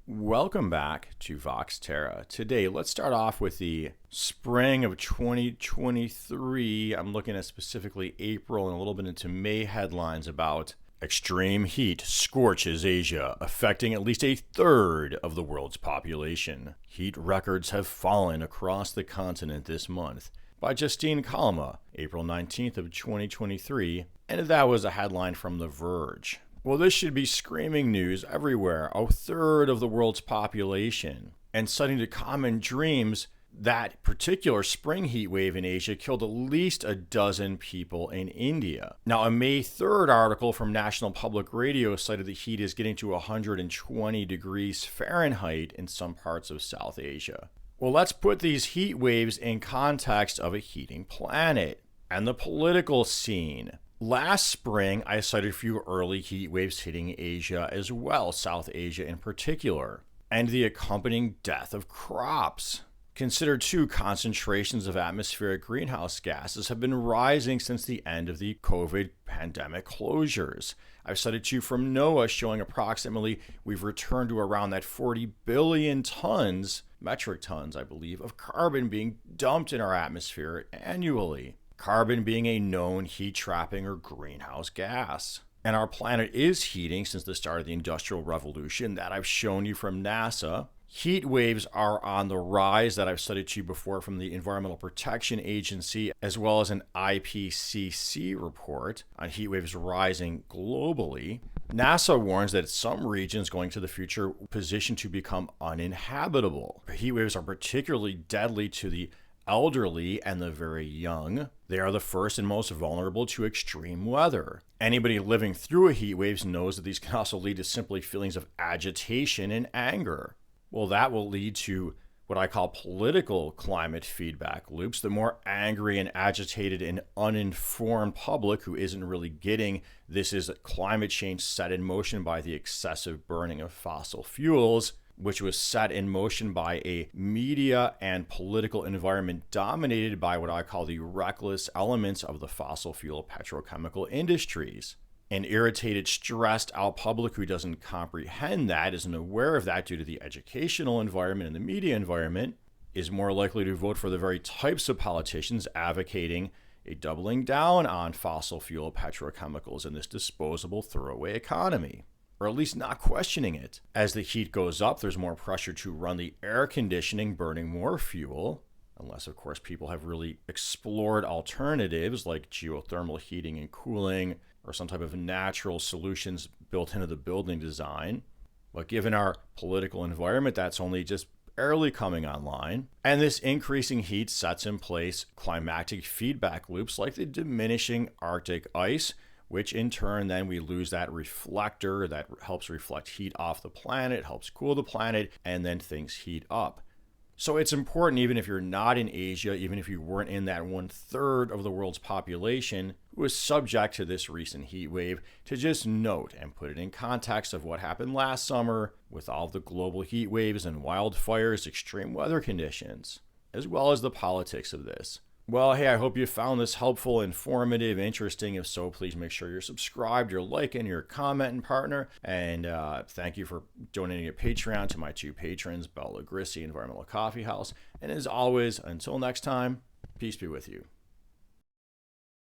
Welcome back to Vox Terra. Today, let's start off with the spring of 2023. I'm looking at specifically April and a little bit into May headlines about extreme heat scorches Asia, affecting at least a third of the world's population. Heat records have fallen across the continent this month. By Justine Calma, April 19th of 2023, and that was a headline from The Verge. Well, this should be screaming news everywhere. A third of the world's population. And citing to common dreams, that particular spring heat wave in Asia killed at least a dozen people in India. Now, a May 3rd article from National Public Radio cited the heat is getting to 120 degrees Fahrenheit in some parts of South Asia. Well, let's put these heat waves in context of a heating planet and the political scene. Last spring, I cited a few early heat waves hitting Asia as well, South Asia in particular, and the accompanying death of crops. Consider too, concentrations of atmospheric greenhouse gases have been rising since the end of the COVID pandemic closures. I've cited too from NOAA showing approximately we've returned to around that 40 billion tons, metric tons, I believe, of carbon being dumped in our atmosphere annually. Carbon being a known heat-trapping or greenhouse gas. And our planet is heating since the start of the Industrial Revolution that I've shown you from NASA. Heat waves are on the rise that I've studied to you before from the Environmental Protection Agency, as well as an IPCC report on heat waves rising globally. NASA warns that some regions going to the future positioned to become uninhabitable. Heat waves are particularly deadly to the elderly and the very young. They are the first and most vulnerable to extreme weather. Anybody living through a heat wave knows that these can also lead to simply feelings of agitation and anger. Well, that will lead to what I call political climate feedback loops. The more angry and agitated and uninformed public who isn't really getting this is climate change set in motion by the excessive burning of fossil fuels, which was set in motion by a media and political environment dominated by what I call the reckless elements of the fossil fuel petrochemical industries. An irritated, stressed out public who doesn't comprehend that, isn't aware of that due to the educational environment and the media environment, is more likely to vote for the very types of politicians advocating a doubling down on fossil fuel petrochemicals in this disposable throwaway economy. Or at least not questioning it. As the heat goes up, there's more pressure to run the air conditioning, burning more fuel, unless, of course, people have really explored alternatives like geothermal heating and cooling, or some type of natural solutions built into the building design. But given our political environment, that's only just barely coming online. And this increasing heat sets in place climatic feedback loops like the diminishing Arctic ice, which in turn then we lose that reflector that helps reflect heat off the planet, helps cool the planet, and then things heat up. So it's important, even if you're not in Asia, even if you weren't in that 1/3 of the world's population who is subject to this recent heat wave, to just note and put it in context of what happened last summer with all the global heat waves and wildfires, extreme weather conditions, as well as the politics of this. Well, hey, I hope you found this helpful, informative, interesting. If so, please make sure you're subscribed, you're liking, you're commenting, partner. And thank you for donating at Patreon to my two patrons, Bella Grissi, Environmental Coffee House. And as always, until next time, peace be with you.